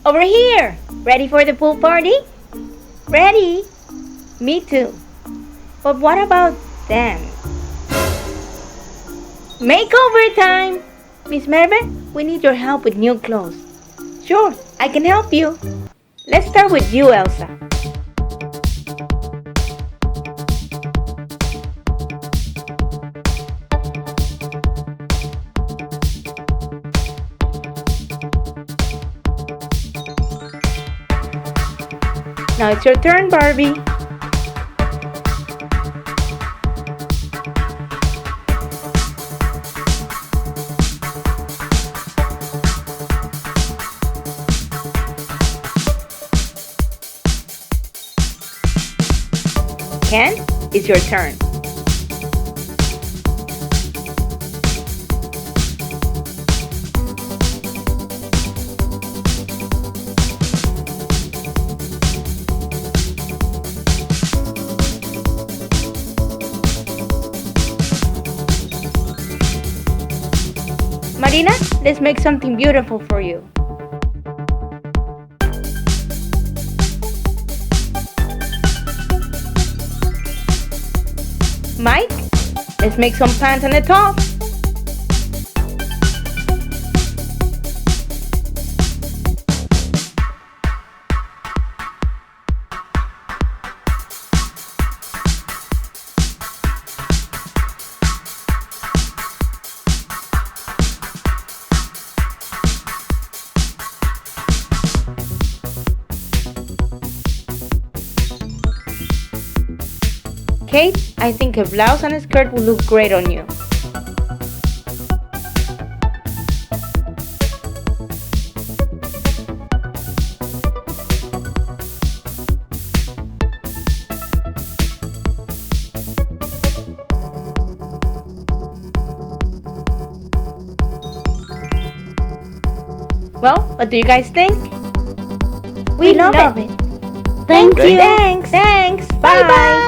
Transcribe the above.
Over here! Ready for the pool party? Ready? Me too. But what about them? Makeover time! Miss Merve, we need your help with new clothes. Sure, I can help you. Let's start with you, Elsa. Now it's your turn, Barbie. Ken, it's your turn. Marina, let's make something beautiful for you. Mike, let's make some pants and a top. Kate, I think a blouse and a skirt will look great on you. Well, what do you guys think? We love it. Thank you. Thanks. Bye.